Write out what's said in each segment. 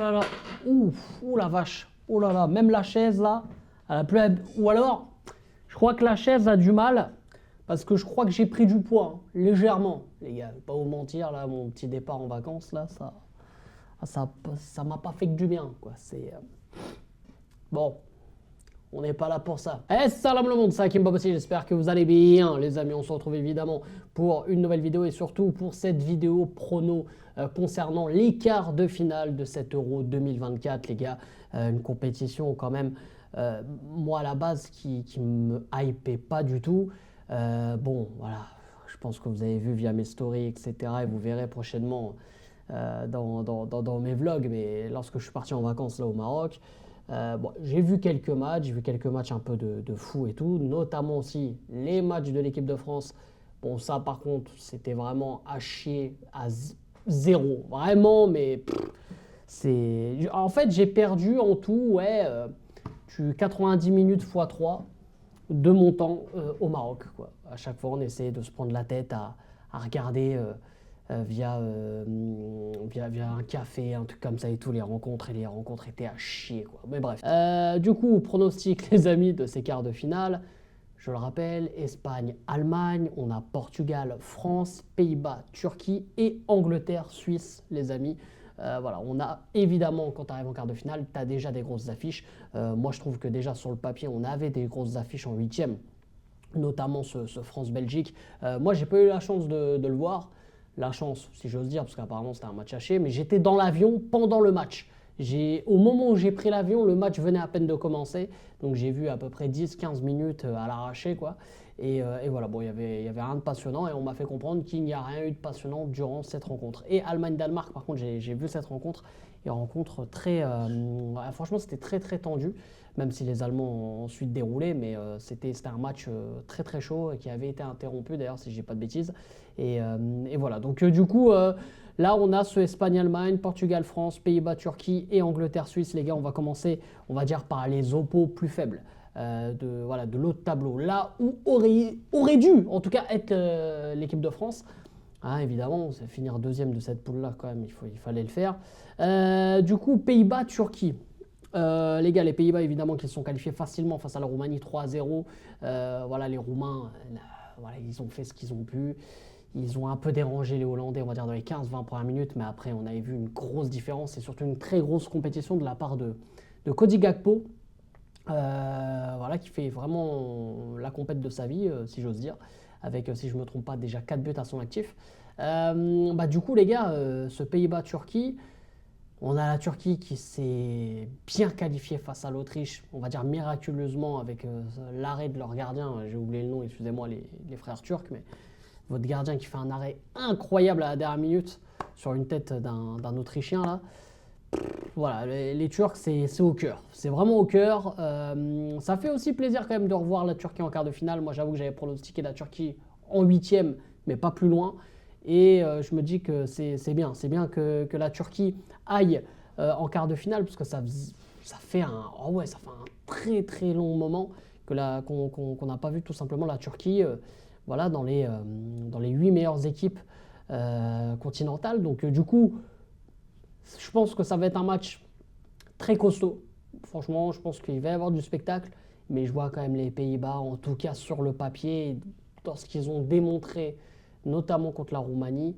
là là. Ouf, oh la vache. Oh là là, même la chaise là, elle a plus... Ou alors, je crois que la chaise a du mal parce que je crois que j'ai pris du poids, hein, légèrement. Les gars, pas vous mentir, là, mon petit départ en vacances, là, ça m'a pas fait que du bien, quoi. C'est... Bon, on n'est pas là pour ça. Salam le monde, c'est Hakim Babossi, j'espère que vous allez bien. Les amis, on se retrouve évidemment pour une nouvelle vidéo et surtout pour cette vidéo prono concernant les quarts de finale de cet Euro 2024, les gars. Une compétition quand même, moi à la base, qui me hypait pas du tout. Bon, voilà, je pense que vous avez vu via mes stories, etc. Et vous verrez prochainement dans mes vlogs, mais lorsque je suis parti en vacances là au Maroc, bon, j'ai vu quelques matchs un peu de fou et tout, notamment aussi les matchs de l'équipe de France. Bon, ça par contre, c'était vraiment à chier à zéro, vraiment, mais en fait, j'ai perdu en tout, ouais, 90 minutes x 3 de mon temps au Maroc, quoi. À chaque fois, on essayait de se prendre la tête à regarder via un café, un truc comme ça et tout, les rencontres étaient à chier, quoi. Mais bref. Du coup, pronostic, les amis, de ces quarts de finale. Je le rappelle, Espagne, Allemagne, on a Portugal, France, Pays-Bas, Turquie et Angleterre, Suisse, les amis. Voilà, on a évidemment, quand tu arrives en quart de finale, tu as déjà des grosses affiches. Moi, je trouve que déjà sur le papier, on avait des grosses affiches en huitième, notamment ce France-Belgique. Moi, j'ai pas eu la chance de le voir. La chance, si j'ose dire, parce qu'apparemment c'était un match haché, mais j'étais dans l'avion pendant le match. Au moment où j'ai pris l'avion, le match venait à peine de commencer, donc j'ai vu à peu près 10-15 minutes à l'arraché, quoi. Et voilà, bon, il y avait rien de passionnant et on m'a fait comprendre qu'il n'y a rien eu de passionnant durant cette rencontre. Et Allemagne-Danemark, par contre, j'ai vu cette rencontre, et rencontre très... franchement, c'était très très tendu, même si les Allemands ont ensuite déroulé, mais c'était un match très très chaud qui avait été interrompu d'ailleurs, si je dis pas de bêtises. Et voilà, donc du coup... Là, on a ce Espagne-Allemagne, Portugal-France, Pays-Bas, Turquie et Angleterre-Suisse. Les gars, on va commencer, on va dire, par les oppos plus faibles de l'autre tableau. Là où aurait dû, en tout cas, être l'équipe de France. Ah, évidemment, c'est finir deuxième de cette poule-là, quand même, il fallait le faire. Du coup, Pays-Bas, Turquie. Les gars, les Pays-Bas, évidemment, qui se sont qualifiés facilement face à la Roumanie 3-0. Voilà, les Roumains, voilà, ils ont fait ce qu'ils ont pu. Ils ont un peu dérangé les Hollandais, on va dire, dans les 15-20 premières minutes, mais après, on avait vu une grosse différence et surtout une très grosse compétition de la part de Cody Gakpo, voilà, qui fait vraiment la compète de sa vie, si j'ose dire, avec, si je ne me trompe pas, déjà 4 buts à son actif. Du coup, les gars, ce Pays-Bas-Turquie, on a la Turquie qui s'est bien qualifiée face à l'Autriche, on va dire miraculeusement, avec l'arrêt de leur gardien, j'ai oublié le nom, excusez-moi les frères turcs, mais votre gardien qui fait un arrêt incroyable à la dernière minute sur une tête d'un Autrichien là. Voilà, les Turcs, c'est au cœur. C'est vraiment au cœur. Ça fait aussi plaisir quand même de revoir la Turquie en quart de finale. Moi, j'avoue que j'avais pronostiqué la Turquie en huitième, mais pas plus loin. Et je me dis que c'est bien. C'est bien que la Turquie aille en quart de finale, parce que ça fait un très très long moment qu'on n'a pas vu tout simplement la Turquie. Voilà, dans les 8 meilleures équipes continentales. Donc du coup, je pense que ça va être un match très costaud. Franchement, je pense qu'il va y avoir du spectacle. Mais je vois quand même les Pays-Bas, en tout cas sur le papier, dans ce qu'ils ont démontré, notamment contre la Roumanie,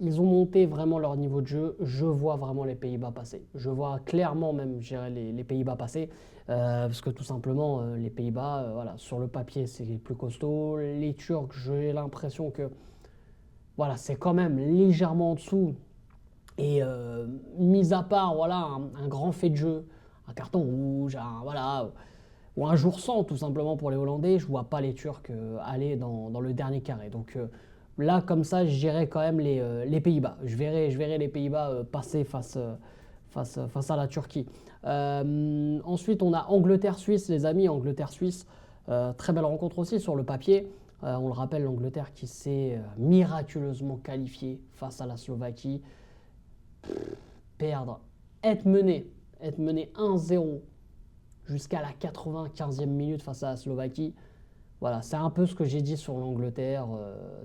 ils ont monté vraiment leur niveau de jeu. Je vois vraiment les Pays-Bas passer. Je vois clairement même, je dirais, les Pays-Bas passer. Parce que tout simplement, les Pays-Bas, voilà, sur le papier, c'est plus costaud. Les Turcs, j'ai l'impression que voilà, c'est quand même légèrement en dessous. Et mis à part voilà, un grand fait de jeu, un carton rouge, voilà, ou un jour sans tout simplement pour les Hollandais, je ne vois pas les Turcs aller dans le dernier carré. Donc là, comme ça, je dirais quand même les Pays-Bas. Je verrai les Pays-Bas passer face à la Turquie. Ensuite, on a Angleterre-Suisse, les amis. Angleterre-Suisse, très belle rencontre aussi sur le papier. On le rappelle, l'Angleterre qui s'est miraculeusement qualifiée face à la Slovaquie. Perdre, être mené 1-0 jusqu'à la 95e minute face à la Slovaquie. Voilà, c'est un peu ce que j'ai dit sur l'Angleterre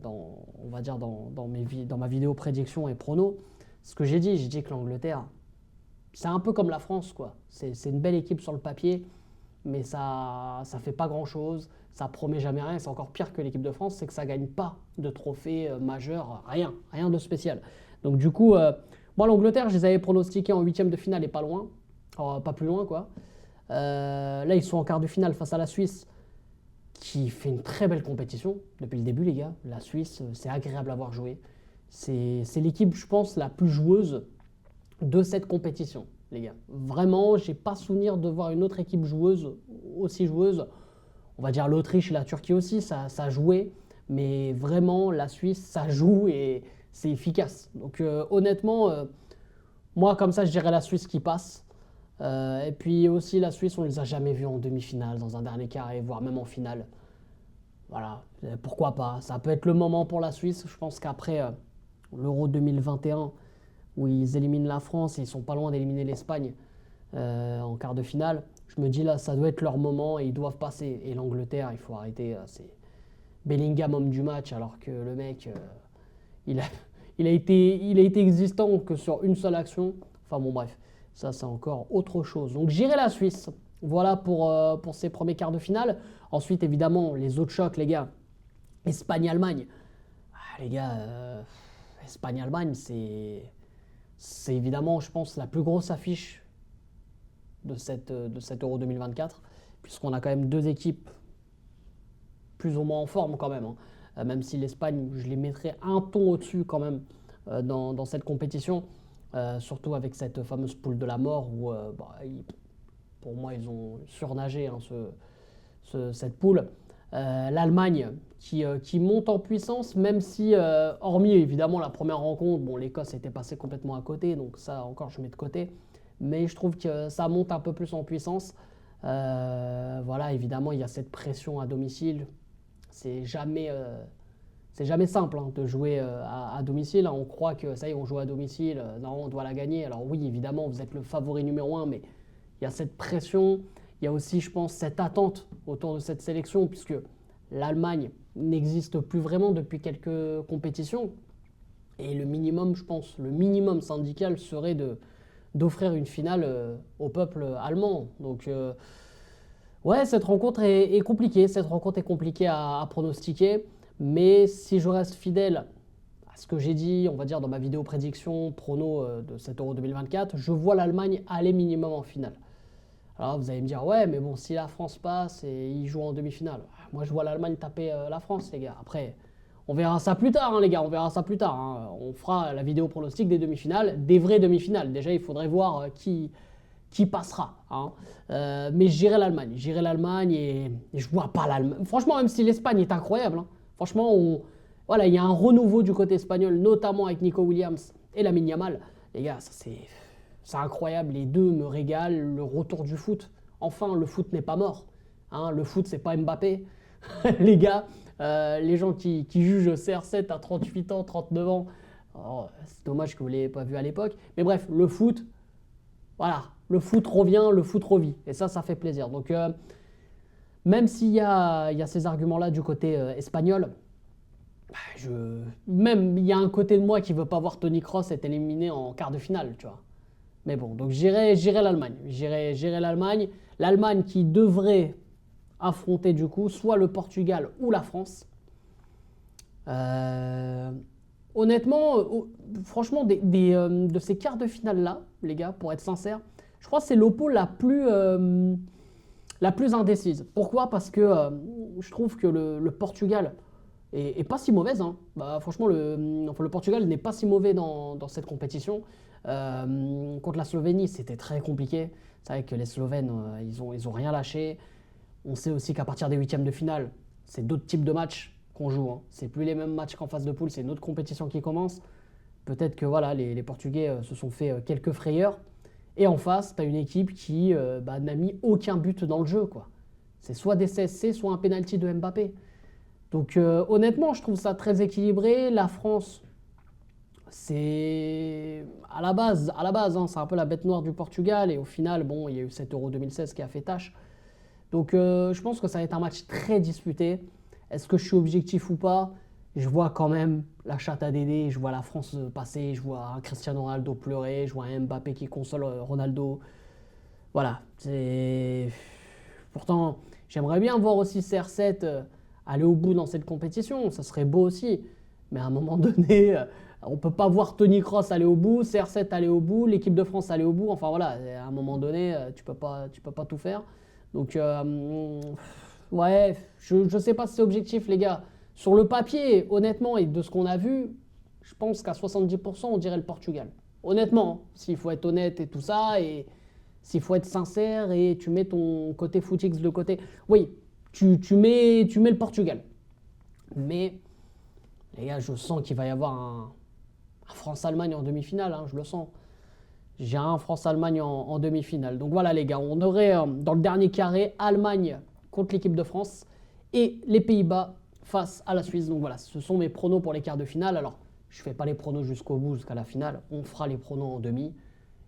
on va dire dans ma vidéo prédiction et prono. Ce que j'ai dit que l'Angleterre, c'est un peu comme la France, quoi. C'est une belle équipe sur le papier, mais ça fait pas grand-chose, ça promet jamais rien. C'est encore pire que l'équipe de France, c'est que ça gagne pas de trophée majeur, rien de spécial. Donc du coup, moi l'Angleterre, je les avais pronostiqués en huitième de finale et pas loin, pas plus loin quoi. Là, ils sont en quart de finale face à la Suisse, qui fait une très belle compétition depuis le début, les gars. La Suisse, c'est agréable à voir jouer. C'est l'équipe, je pense, la plus joueuse de cette compétition, les gars. Vraiment, j'ai pas souvenir de voir une autre équipe joueuse, aussi joueuse. On va dire l'Autriche et la Turquie aussi, ça jouait. Mais vraiment, la Suisse, ça joue et c'est efficace. Donc honnêtement, moi, comme ça, je dirais la Suisse qui passe. Et puis aussi, la Suisse, on ne les a jamais vus en demi-finale, dans un dernier carré, voire même en finale. Voilà, pourquoi pas. Ça peut être le moment pour la Suisse. Je pense qu'après l'Euro 2021, où ils éliminent la France et ils sont pas loin d'éliminer l'Espagne en quart de finale, je me dis là, ça doit être leur moment et ils doivent passer. Et l'Angleterre, il faut arrêter. C'est Bellingham homme du match, alors que le mec, il a, il a été existant que sur une seule action. Enfin bon, bref, ça c'est encore autre chose. Donc j'irai la Suisse. Voilà pour ces premiers quarts de finale. Ensuite, évidemment, les autres chocs, les gars. Espagne-Allemagne. Ah, les gars, Espagne-Allemagne, c'est évidemment, je pense, la plus grosse affiche de cet Euro 2024, puisqu'on a quand même deux équipes plus ou moins en forme quand même. Même si l'Espagne, je les mettrais un ton au-dessus quand même dans cette compétition, surtout avec cette fameuse poule de la mort où, pour moi, ils ont surnagé cette poule. L'Allemagne qui monte en puissance, même si, hormis évidemment la première rencontre, bon, l'Écosse était passée complètement à côté, donc ça encore je mets de côté, mais je trouve que ça monte un peu plus en puissance. Voilà, évidemment, il y a cette pression à domicile. C'est jamais simple de jouer à domicile. On croit que ça y est, on joue à domicile, non, on doit la gagner. Alors oui, évidemment, vous êtes le favori numéro un, mais il y a cette pression. Il y a aussi, je pense, cette attente autour de cette sélection, puisque l'Allemagne n'existe plus vraiment depuis quelques compétitions. Et le minimum, je pense, le minimum syndical serait d'offrir une finale au peuple allemand. Donc, ouais, cette rencontre est compliquée. Cette rencontre est compliquée à pronostiquer. Mais si je reste fidèle à ce que j'ai dit, on va dire dans ma vidéo prédiction prono de cet Euro 2024, je vois l'Allemagne aller minimum en finale. Alors vous allez me dire, ouais, mais bon, si la France passe et ils jouent en demi-finale, moi je vois l'Allemagne taper la France, les gars. Après, on verra ça plus tard, les gars, on verra ça plus tard. On fera la vidéo pronostic des demi-finales, des vraies demi-finales. Déjà, il faudrait voir qui passera. Mais j'irai l'Allemagne et je vois pas l'Allemagne. Franchement, même si l'Espagne est incroyable, franchement, voilà, il y a un renouveau du côté espagnol, notamment avec Nico Williams et Lamine Yamal. Les gars, ça c'est incroyable, les deux me régalent, le retour du foot. Enfin, le foot n'est pas mort. Le foot, c'est pas Mbappé. Les gars, les gens qui jugent CR7 à 38 ans, 39 ans, c'est dommage que vous ne l'ayez pas vu à l'époque. Mais bref, le foot, voilà, le foot revient, le foot revit. Et ça fait plaisir. Donc, même s'il y a ces arguments-là du côté espagnol, même il y a un côté de moi qui ne veut pas voir Toni Kroos être éliminé en quart de finale, tu vois. Mais bon, donc j'irai l'Allemagne. J'irai l'Allemagne. L'Allemagne qui devrait affronter du coup soit le Portugal ou la France. Honnêtement, franchement, de ces quarts de finale-là, les gars, pour être sincère, je crois que c'est l'oppo la plus indécise. Pourquoi? Parce que je trouve que le Portugal est pas si mauvaise. Franchement, le Portugal n'est pas si mauvais dans cette compétition. Contre la Slovénie, c'était très compliqué. C'est vrai que les Slovènes, ils ont rien lâché. On sait aussi qu'à partir des huitièmes de finale, c'est d'autres types de matchs qu'on joue. C'est plus les mêmes matchs qu'en phase de poule, c'est une autre compétition qui commence. Peut-être que voilà, les Portugais se sont fait quelques frayeurs. Et en face, tu as une équipe qui n'a mis aucun but dans le jeu, quoi. C'est soit des CSC, soit un penalty de Mbappé. Donc honnêtement, je trouve ça très équilibré. La France, c'est à la base, c'est un peu la bête noire du Portugal. Et au final, bon, il y a eu cet Euro 2016 qui a fait tâche. Donc je pense que ça va être un match très disputé. Est-ce que je suis objectif ou pas? je vois quand même la chatte à Dédé, je vois la France passer, je vois un Cristiano Ronaldo pleurer, je vois un Mbappé qui console Ronaldo. Voilà, c'est... Pourtant, j'aimerais bien voir aussi CR7 aller au bout dans cette compétition, ça serait beau aussi. Mais à un moment donné, on ne peut pas voir Tony Kroos aller au bout, CR7 aller au bout, l'équipe de France aller au bout. Enfin voilà, à un moment donné, tu peux pas tout faire. Donc, ouais, je ne sais pas si c'est objectif, les gars. Sur le papier, honnêtement, et de ce qu'on a vu, je pense qu'à 70%, on dirait le Portugal. Honnêtement, hein, s'il faut être honnête et tout ça, et s'il faut être sincère et tu mets ton côté footix de côté. Oui, tu mets le Portugal. Mais, les gars, je sens qu'il va y avoir un France-Allemagne en demi-finale, hein, je le sens. J'ai un France-Allemagne en demi-finale. Donc voilà les gars, on aurait dans le dernier carré Allemagne contre l'équipe de France et les Pays-Bas face à la Suisse. Donc voilà, ce sont mes pronos pour les quarts de finale. Alors, je ne fais pas les pronos jusqu'au bout, jusqu'à la finale. On fera les pronos en demi.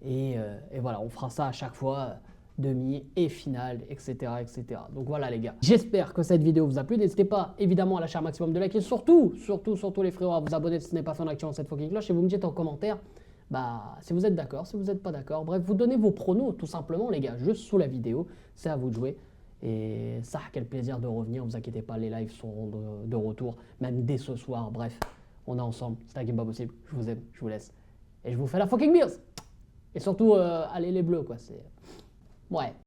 Et voilà, on fera ça à chaque fois, demi et finale, etc., etc. Donc voilà les gars. J'espère que cette vidéo vous a plu. N'hésitez pas évidemment à lâcher un maximum de likes et surtout les frérots, à vous abonner si ce n'est pas fait en activant cette fucking cloche et vous me dites en commentaire si vous êtes d'accord, si vous n'êtes pas d'accord. Bref, vous donnez vos pronos tout simplement les gars, juste sous la vidéo. C'est à vous de jouer. Et ça, quel plaisir de revenir. Vous inquiétez pas, les lives seront de retour, même dès ce soir. Bref, on est ensemble. C'est un game pas possible. Je vous aime, je vous laisse. Et je vous fais la fucking bise. Et surtout, allez les bleus, quoi. C'est... Ouais.